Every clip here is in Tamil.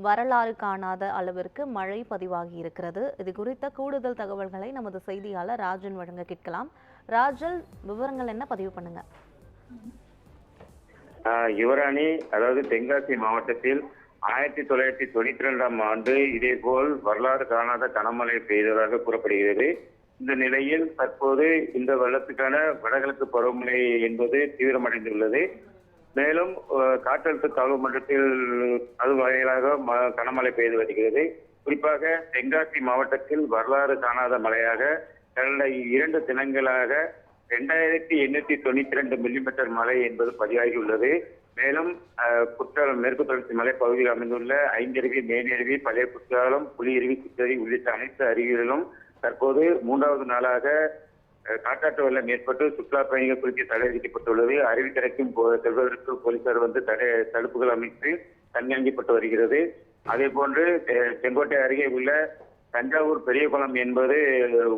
வரலாறு காணாத அளவிற்கு மழை பதிவாகி இருக்கிறது. இது குறித்த கூடுதல் தகவல்களை நமது செய்தியாளர் ராஜன் வழங்க கேட்கலாம். ராஜல், விவரங்கள் என்ன? பதிவு பண்ணுங்க. யுவராணி, அதாவது தென்காசி மாவட்டத்தில் 1992ஆம் ஆண்டு இதேபோல் வரலாறு காணாத கனமழை பெய்ததாக கூறப்படுகிறது. இந்த நிலையில் தற்போது இந்த வெள்ளத்துக்கான வடகிழக்கு பருவமழை என்பது தீவிரமடைந்துள்ளது. மேலும் காற்றழுத்த தாழ்வு மண்டலத்தில் அது வகையிலாக கனமழை பெய்து வருகிறது. குறிப்பாக தென்காசி மாவட்டத்தில் வரலாறு காணாத மழையாக கடந்த 2 தினங்களாக 2892 மில்லிமீட்டர் மழை என்பது பதிவாகியுள்ளது. மேலும் குற்றாலம் மேற்கு தொடர்ச்சி மலை பகுதியில் அமைந்துள்ள ஐந்தருவி, மேனருவி, பழைய குற்றாலம், புலியருவி, சிற்றருவி உள்ளிட்ட அனைத்து அருவிகளிலும் தற்போது 3வது நாளாக காட்டாற்று வெள்ளம் ஏற்பட்டு சுற்றுலா பயணிகள் குறித்து தடை விதிக்கப்பட்டுள்ளது. அருவிக்கரைக்கும் செல்வதற்கு போலீசார் தடுப்புகள் அமைத்து கண்காணிக்கப்பட்டு வருகிறது. அதே போன்று செங்கோட்டை அருகே உள்ள தஞ்சாவூர் பெரியகுளம் என்பது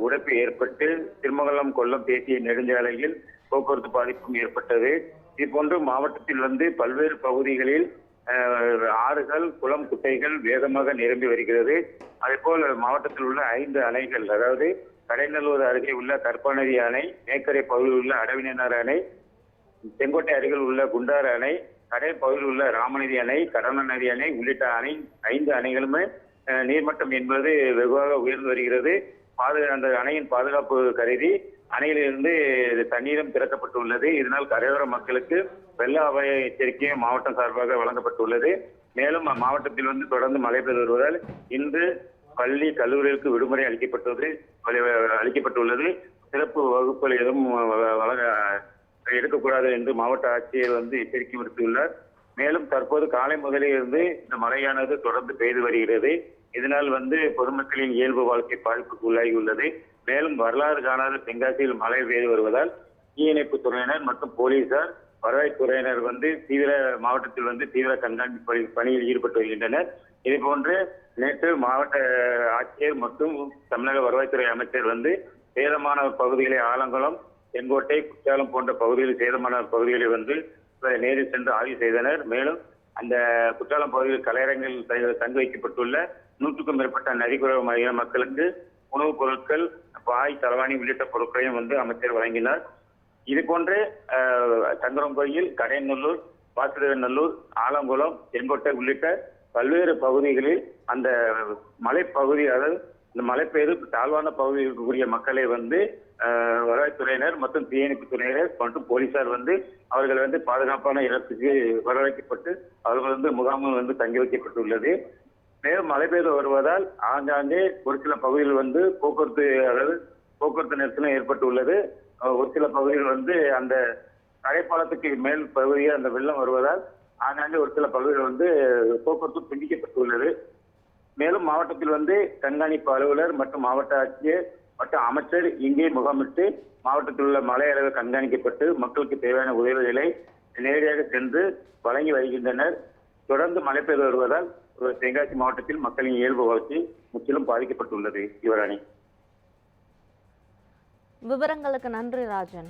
உடைப்பு ஏற்பட்டு திருமங்கலம் கொல்லம் தேசிய நெடுஞ்சாலையில் போக்குவரத்து பாதிப்பும் ஏற்பட்டது. இதுபோன்று மாவட்டத்தில் பல்வேறு பகுதிகளில் ஆறுகள், குளம், குட்டைகள் வேகமாக நிரம்பி வருகிறது. அதேபோல் மாவட்டத்தில் உள்ள 5 அணைகள், அதாவது கடைநல்லூர் அருகே உள்ள கற்பநதி அணை, மேக்கரை பகுதியில் உள்ள அடவினார் அணை, செங்கோட்டை அருகில் உள்ள குண்டாறு அணை, கடை பகுதியில் உள்ள ராமநதி அணை, கடனநதி அணை உள்ளிட்ட 5 அணைகளுமே நீர்மட்டம் என்பது வெகுவாக உயர்ந்து வருகிறது. அந்த அணையின் பாதுகாப்பு கருதி அணையிலிருந்து தண்ணீரும் திறக்கப்பட்டுள்ளது. இதனால் கரையோர மக்களுக்கு வெள்ள அபாய எச்சரிக்கையும் மாவட்டம் சார்பாக வழங்கப்பட்டுள்ளது. மேலும் மாவட்டத்தில் தொடர்ந்து மழை பெய்து வருவதால் இன்று பள்ளி, கல்லூரிகளுக்கு விடுமுறை அளிக்கப்பட்டுள்ளது. சிறப்பு வகுப்புகள் எதுவும் எடுக்கக்கூடாது என்று மாவட்ட ஆட்சியர் எச்சரிக்கை விடுத்துள்ளார். மேலும் தற்போது காலை முதலே இருந்து இந்த மழையானது தொடர்ந்து பெய்து வருகிறது. இதனால் பொதுமக்களின் இயல்பு வாழ்க்கை பாதிப்புக்கு உள்ளாகியுள்ளது. மேலும் வரலாறு காணாத தென்காசியில் மழை பெய்து வருவதால் தீயணைப்பு துறையினர் மற்றும் போலீசார், வருவாய்த்துறையினர் மாவட்டத்தில் தீவிர கண்காணிப்பு பணியில் ஈடுபட்டு வருகின்றனர். இதேபோன்று நேற்று மாவட்ட ஆட்சியர் மற்றும் தமிழக வருவாய்த்துறை அமைச்சர் சேதமான பகுதிகளை ஆலங்குளம், செங்கோட்டை, குற்றாலம் போன்ற பகுதிகளில் சேதமான பகுதிகளை நேரில் சென்று ஆய்வு செய்தனர். மேலும் அந்த குற்றாலம் பகுதியில் கலையரங்கில் தங்க வைக்கப்பட்டுள்ள 100க்கும் மேற்பட்ட நதிக்குறவு மக்களுக்கு உணவுப் பொருட்கள், பாய், தலவாணி உள்ளிட்ட பொருட்களையும் அமைச்சர் வழங்கினார். இதுபோன்று சங்கரங்கோயில், கடையநல்லூர், பாசுரநல்லூர், ஆலங்குளம், செங்கோட்டை உள்ளிட்ட பல்வேறு பகுதிகளில் அந்த மலைப்பகுதி, அதாவது இந்த மழை பெய்து தாழ்வான பகுதியில் இருக்கக்கூடிய மக்களை வருவாய்த்துறையினர் மற்றும் தீயணைப்பு துறையினர் மற்றும் போலீசார் அவர்கள் பாதுகாப்பான இடத்துக்கு வரவழைக்கப்பட்டு அவர்கள் முகாமில் தங்கி வைக்கப்பட்டுள்ளது. மேலும் மழை பெய்து வருவதால் ஆங்காங்கே ஒரு சில பகுதியில் போக்குவரத்து நெரிசலும் ஏற்பட்டுள்ளது. ஒரு சில பகுதிகள் அந்த தரைப்பாலத்துக்கு மேல் பகுதியில் அந்த வெள்ளம் வருவதால் ஆங்காங்கே ஒரு சில பகுதிகள் போக்குவரத்து துண்டிக்கப்பட்டுள்ளது. மேலும் மாவட்டத்தில் கண்காணிப்பு அலுவலர் மற்றும் மாவட்ட ஆட்சியர் மற்றும் அமைச்சர் இங்கே முகாமிட்டு மாவட்டத்தில் உள்ள மழை அளவு கண்காணிக்கப்பட்டு மக்களுக்கு தேவையான உதவிகளை நேரடியாக சென்று வழங்கி வருகின்றனர். தொடர்ந்து மழை பெய்து வருவதால் தென்காசி மாவட்டத்தில் மக்களின் இயல்பு வாழ்க்கை முற்றிலும் பாதிக்கப்பட்டுள்ளது. யுவராணி, விவரங்களுக்கு நன்றி ராஜன்.